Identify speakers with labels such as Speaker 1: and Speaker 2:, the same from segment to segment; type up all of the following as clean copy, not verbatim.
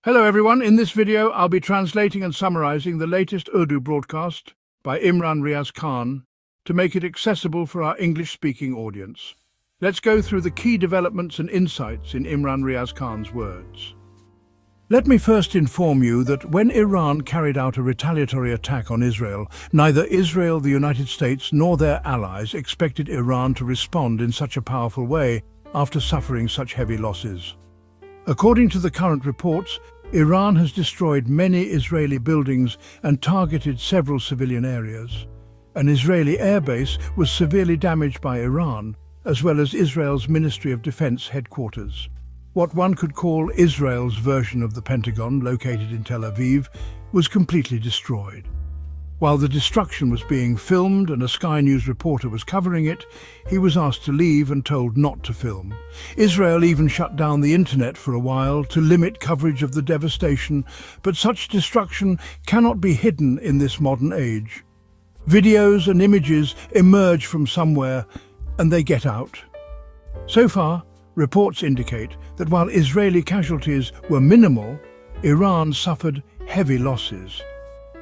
Speaker 1: Hello everyone, in this video I'll be translating and summarizing the latest Urdu broadcast by Imran Riaz Khan to make it accessible for our English-speaking audience. Let's go through the key developments and insights in Imran Riaz Khan's words. Let me first inform you that when Iran carried out a retaliatory attack on Israel, neither Israel, the United States, nor their allies expected Iran to respond in such a powerful way after suffering such heavy losses. According to the current reports, Iran has destroyed many Israeli buildings and targeted several civilian areas. An Israeli airbase was severely damaged by Iran, as well as Israel's Ministry of Defense headquarters. What one could call Israel's version of the Pentagon, located in Tel Aviv, was completely destroyed. While the destruction was being filmed and a Sky News reporter was covering it, he was asked to leave and told not to film. Israel even shut down the internet for a while to limit coverage of the devastation, but such destruction cannot be hidden in this modern age. Videos and images emerge from somewhere and they get out. So far, reports indicate that while Israeli casualties were minimal, Iran suffered heavy losses.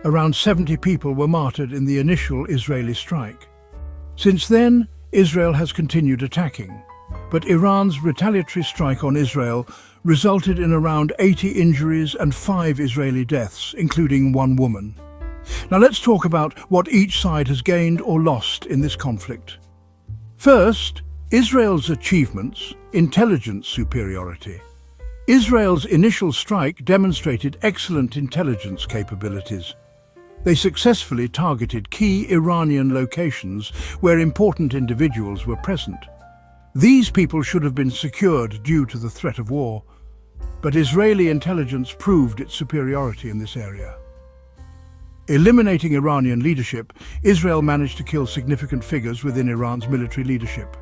Speaker 1: Around 70 people were martyred in the initial Israeli strike. Since then, Israel has continued attacking, but Iran's retaliatory strike on Israel resulted in around 80 injuries and 5 Israeli deaths, including one woman. Now let's talk about what each side has gained or lost in this conflict. First, Israel's achievements: intelligence superiority. Israel's initial strike demonstrated excellent intelligence capabilities. They successfully targeted key Iranian locations where important individuals were present. These people should have been secured due to the threat of war, but Israeli intelligence proved its superiority in this area. Eliminating Iranian leadership, Israel managed to kill significant figures within Iran's military leadership.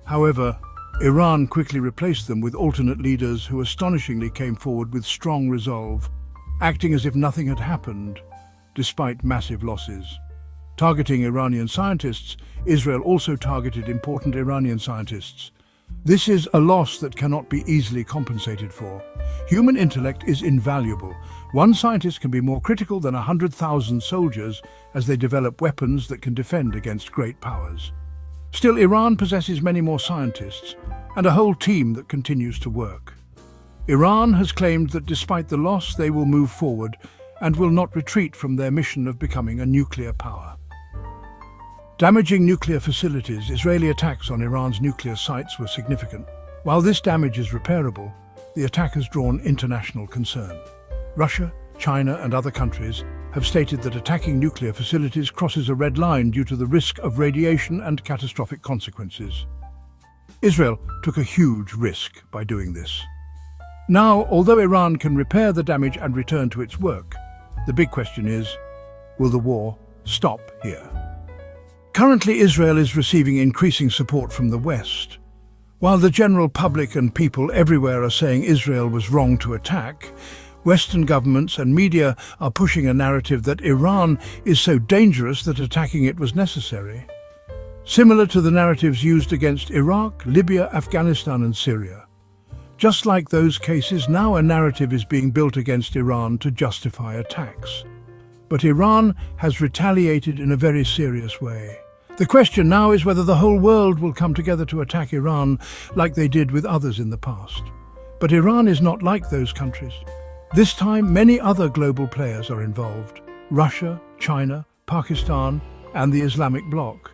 Speaker 1: However, Iran quickly replaced them with alternate leaders who astonishingly came forward with strong resolve, acting as if nothing had happened, despite massive losses. Targeting Iranian scientists, Israel also targeted important Iranian scientists. This is a loss that cannot be easily compensated for. Human intellect is invaluable. One scientist can be more critical than 100,000 soldiers as they develop weapons that can defend against great powers. Still, Iran possesses many more scientists and a whole team that continues to work. Iran has claimed that despite the loss, they will move forward and will not retreat from their mission of becoming a nuclear power. Damaging nuclear facilities, Israeli attacks on Iran's nuclear sites were significant. While this damage is repairable, the attack has drawn international concern. Russia, China and other countries have stated that attacking nuclear facilities crosses a red line due to the risk of radiation and catastrophic consequences. Israel took a huge risk by doing this. Now, although Iran can repair the damage and return to its work, the big question is, will the war stop here? Currently, Israel is receiving increasing support from the West. While the general public and people everywhere are saying Israel was wrong to attack, Western governments and media are pushing a narrative that Iran is so dangerous that attacking it was necessary. Similar to the narratives used against Iraq, Libya, Afghanistan and Syria. Just like those cases, now a narrative is being built against Iran to justify attacks. But Iran has retaliated in a very serious way. The question now is whether the whole world will come together to attack Iran like they did with others in the past. But Iran is not like those countries. This time, many other global players are involved: Russia, China, Pakistan, and the Islamic bloc.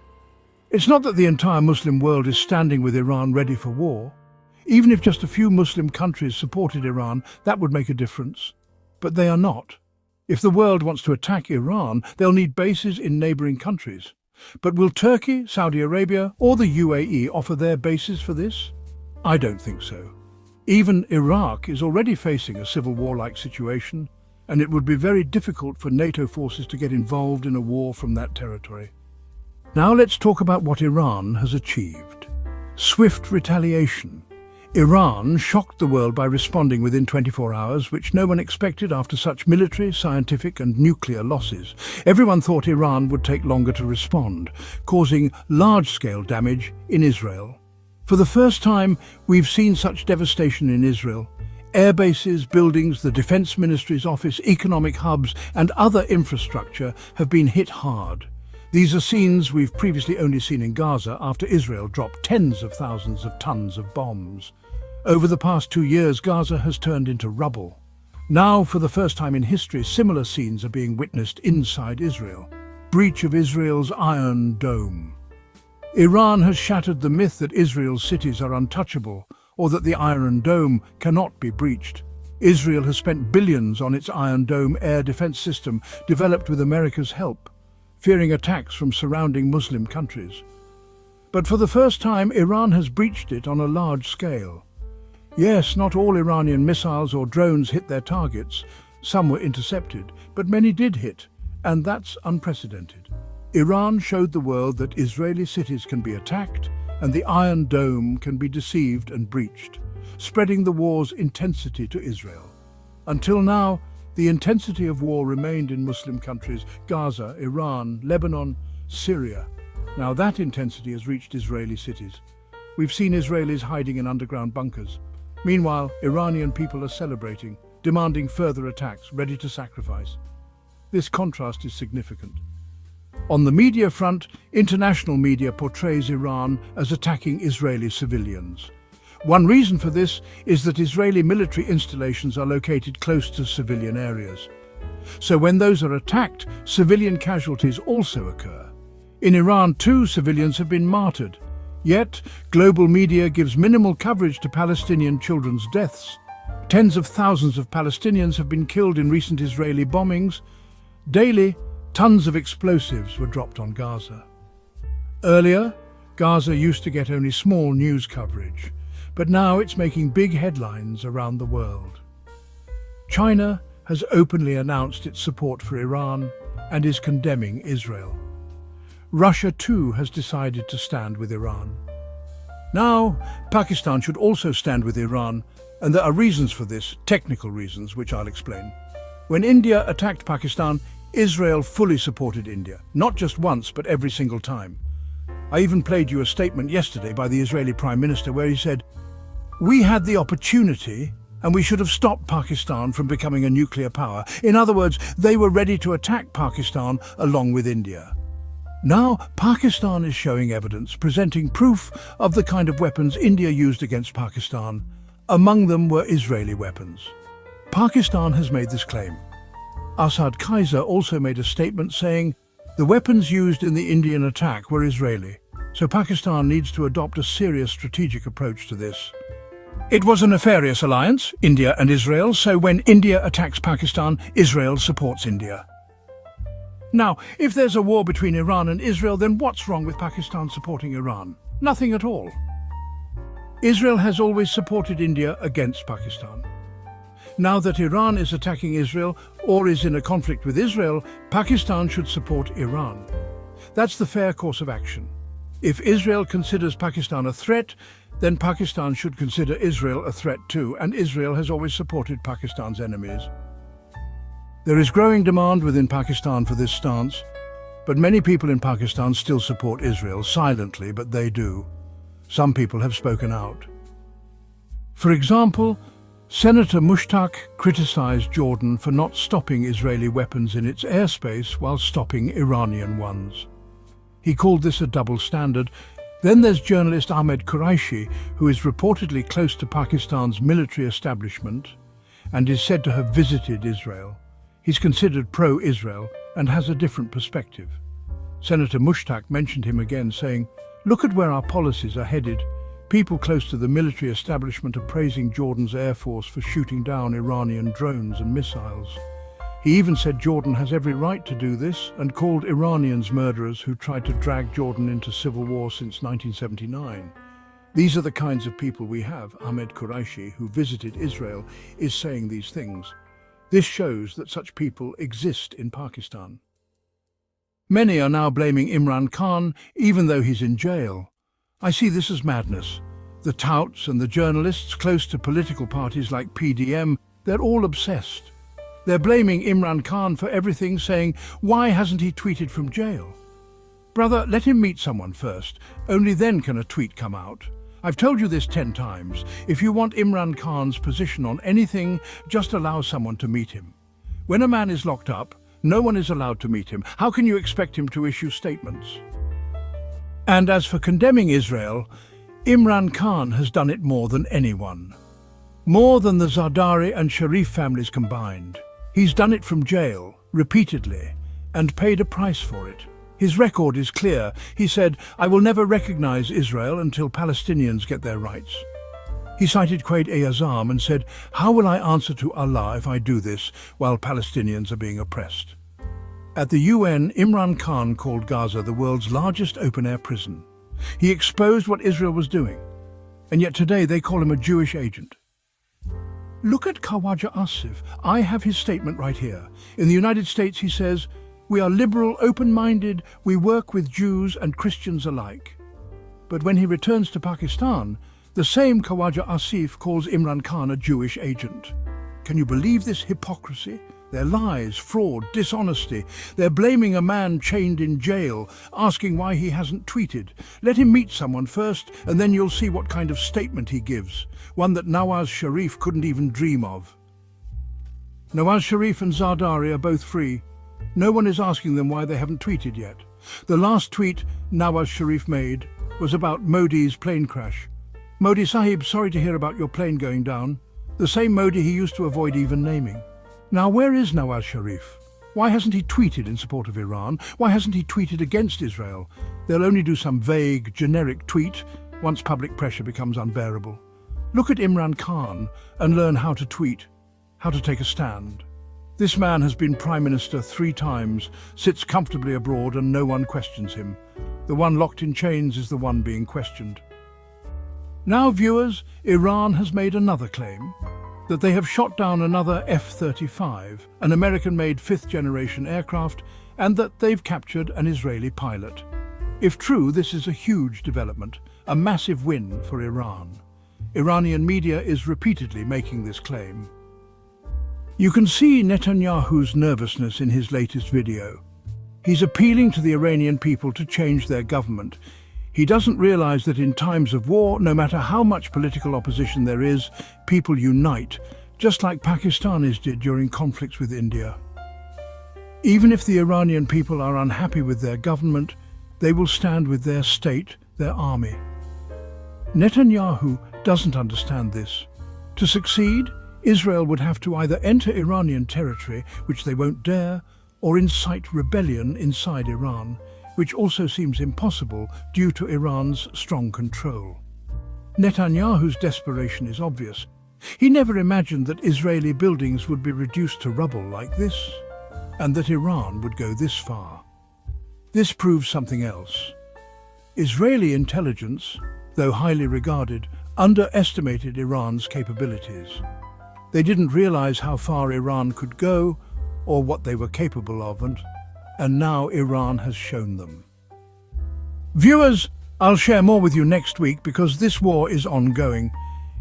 Speaker 1: It's not that the entire Muslim world is standing with Iran ready for war. Even if just a few Muslim countries supported Iran, that would make a difference. But they are not. If the world wants to attack Iran, they'll need bases in neighboring countries. But will Turkey, Saudi Arabia, or the UAE offer their bases for this? I don't think so. Even Iraq is already facing a civil war-like situation, and it would be very difficult for NATO forces to get involved in a war from that territory. Now let's talk about what Iran has achieved. Swift retaliation. Iran shocked the world by responding within 24 hours, which no one expected after such military, scientific and nuclear losses. Everyone thought Iran would take longer to respond, causing large-scale damage in Israel. For the first time, we've seen such devastation in Israel. Air bases, buildings, the Defense Ministry's office, economic hubs and other infrastructure have been hit hard. These are scenes we've previously only seen in Gaza after Israel dropped tens of thousands of tons of bombs. Over the past 2 years, Gaza has turned into rubble. Now, for the first time in history, similar scenes are being witnessed inside Israel. Breach of Israel's Iron Dome. Iran has shattered the myth that Israel's cities are untouchable or that the Iron Dome cannot be breached. Israel has spent billions on its Iron Dome air defense system, developed with America's help, fearing attacks from surrounding Muslim countries. But for the first time, Iran has breached it on a large scale. Yes, not all Iranian missiles or drones hit their targets. Some were intercepted, but many did hit, and that's unprecedented. Iran showed the world that Israeli cities can be attacked and the Iron Dome can be deceived and breached, spreading the war's intensity to Israel. Until now, the intensity of war remained in Muslim countries: Gaza, Iran, Lebanon, Syria. Now that intensity has reached Israeli cities. We've seen Israelis hiding in underground bunkers. Meanwhile, Iranian people are celebrating, demanding further attacks, ready to sacrifice. This contrast is significant. On the media front, international media portrays Iran as attacking Israeli civilians. One reason for this is that Israeli military installations are located close to civilian areas. So when those are attacked, civilian casualties also occur. In Iran too, civilians have been martyred. Yet, global media gives minimal coverage to Palestinian children's deaths. Tens of thousands of Palestinians have been killed in recent Israeli bombings. Daily, tons of explosives were dropped on Gaza. Earlier, Gaza used to get only small news coverage, but now it's making big headlines around the world. China has openly announced its support for Iran and is condemning Israel. Russia too has decided to stand with Iran. Now, Pakistan should also stand with Iran, and there are reasons for this, technical reasons, which I'll explain. When India attacked Pakistan, Israel fully supported India, not just once, but every single time. I even played you a statement yesterday by the Israeli Prime Minister where he said, "We had the opportunity and we should have stopped Pakistan from becoming a nuclear power." In other words, they were ready to attack Pakistan along with India. Now, Pakistan is showing evidence, presenting proof of the kind of weapons India used against Pakistan. Among them were Israeli weapons. Pakistan has made this claim. Arshad Kaiser also made a statement saying, "The weapons used in the Indian attack were Israeli, so Pakistan needs to adopt a serious strategic approach to this." It was a nefarious alliance, India and Israel, so when India attacks Pakistan, Israel supports India. Now, if there's a war between Iran and Israel, then what's wrong with Pakistan supporting Iran? Nothing at all. Israel has always supported India against Pakistan. Now that Iran is attacking Israel or is in a conflict with Israel, Pakistan should support Iran. That's the fair course of action. If Israel considers Pakistan a threat, then Pakistan should consider Israel a threat too, and Israel has always supported Pakistan's enemies. There is growing demand within Pakistan for this stance, but many people in Pakistan still support Israel, silently, but they do. Some people have spoken out. For example, Senator Mushtaq criticized Jordan for not stopping Israeli weapons in its airspace while stopping Iranian ones. He called this a double standard. Then there's journalist Ahmed Quraishi, who is reportedly close to Pakistan's military establishment and is said to have visited Israel. He's considered pro-Israel and has a different perspective. Senator Mushtaq mentioned him again, saying, "Look at where our policies are headed. People close to the military establishment are praising Jordan's air force for shooting down Iranian drones and missiles." He even said Jordan has every right to do this and called Iranians murderers who tried to drag Jordan into civil war since 1979. These are the kinds of people we have. Ahmed Quraishi, who visited Israel, is saying these things. This shows that such people exist in Pakistan. Many are now blaming Imran Khan, even though he's in jail. I see this as madness. The touts and the journalists close to political parties like PDM, they're all obsessed. They're blaming Imran Khan for everything, saying, "Why hasn't he tweeted from jail?" Brother, let him meet someone first. Only then can a tweet come out. I've told you this 10 times. If you want Imran Khan's position on anything, just allow someone to meet him. When a man is locked up, no one is allowed to meet him. How can you expect him to issue statements? And as for condemning Israel, Imran Khan has done it more than anyone. More than the Zardari and Sharif families combined. He's done it from jail, repeatedly, and paid a price for it. His record is clear. He said, "I will never recognize Israel until Palestinians get their rights." He cited Quaid-e-Azam and said, "How will I answer to Allah if I do this while Palestinians are being oppressed?" At the UN, Imran Khan called Gaza the world's largest open-air prison. He exposed what Israel was doing, and yet today they call him a Jewish agent. Look at Khawaja Asif. I have his statement right here. In the United States, he says, "We are liberal, open-minded, we work with Jews and Christians alike." But when he returns to Pakistan, the same Khawaja Asif calls Imran Khan a Jewish agent. Can you believe this hypocrisy? Their lies, fraud, dishonesty. They're blaming a man chained in jail, asking why he hasn't tweeted. Let him meet someone first, and then you'll see what kind of statement he gives. One that Nawaz Sharif couldn't even dream of. Nawaz Sharif and Zardari are both free. No one is asking them why they haven't tweeted yet. The last tweet Nawaz Sharif made was about Modi's plane crash. "Modi Sahib, sorry to hear about your plane going down." The same Modi he used to avoid even naming. Now where is Nawaz Sharif? Why hasn't he tweeted in support of Iran? Why hasn't he tweeted against Israel? They'll only do some vague, generic tweet once public pressure becomes unbearable. Look at Imran Khan and learn how to tweet, how to take a stand. This man has been Prime Minister 3 times, sits comfortably abroad and no one questions him. The one locked in chains is the one being questioned. Now, viewers, Iran has made another claim, that they have shot down another F-35, an American-made 5th-generation aircraft, and that they've captured an Israeli pilot. If true, this is a huge development, a massive win for Iran. Iranian media is repeatedly making this claim. You can see Netanyahu's nervousness in his latest video. He's appealing to the Iranian people to change their government. He doesn't realize that in times of war, no matter how much political opposition there is, people unite, just like Pakistanis did during conflicts with India. Even if the Iranian people are unhappy with their government, they will stand with their state, their army. Netanyahu doesn't understand this. To succeed, Israel would have to either enter Iranian territory, which they won't dare, or incite rebellion inside Iran, which also seems impossible due to Iran's strong control. Netanyahu's desperation is obvious. He never imagined that Israeli buildings would be reduced to rubble like this, and that Iran would go this far. This proves something else. Israeli intelligence, though highly regarded, underestimated Iran's capabilities. They didn't realize how far Iran could go or what they were capable of, and now Iran has shown them. Viewers, I'll share more with you next week because this war is ongoing.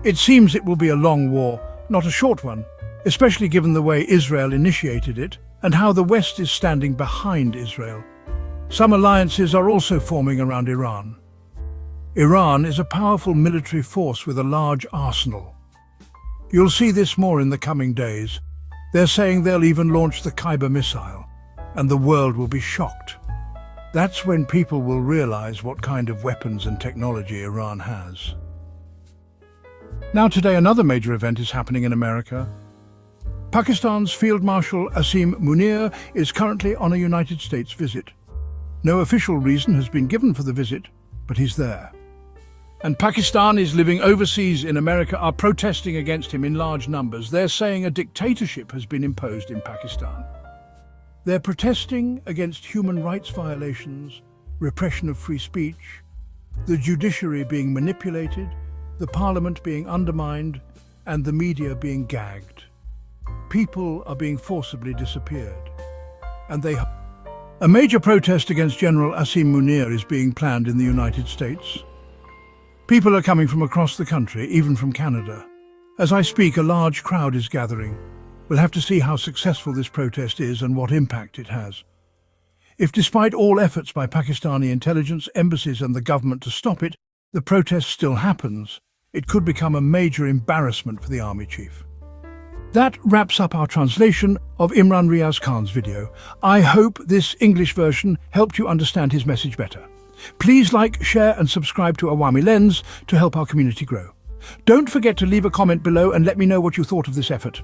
Speaker 1: It seems it will be a long war, not a short one, especially given the way Israel initiated it and how the West is standing behind Israel. Some alliances are also forming around Iran. Iran is a powerful military force with a large arsenal. You'll see this more in the coming days. They're saying they'll even launch the Khyber missile, and the world will be shocked. That's when people will realize what kind of weapons and technology Iran has. Now today, another major event is happening in America. Pakistan's Field Marshal Asim Munir is currently on a United States visit. No official reason has been given for the visit, but he's there. And Pakistanis living overseas in America are protesting against him in large numbers. They're saying a dictatorship has been imposed in Pakistan. They're protesting against human rights violations, repression of free speech, the judiciary being manipulated, the parliament being undermined, and the media being gagged. People are being forcibly disappeared. A major protest against General Asim Munir is being planned in the United States. People are coming from across the country, even from Canada. As I speak, a large crowd is gathering. We'll have to see how successful this protest is and what impact it has. If despite all efforts by Pakistani intelligence, embassies and the government to stop it, the protest still happens, it could become a major embarrassment for the army chief. That wraps up our translation of Imran Riaz Khan's video. I hope this English version helped you understand his message better. Please like, share and subscribe to Awami Lens to help our community grow. Don't forget to leave a comment below and let me know what you thought of this effort.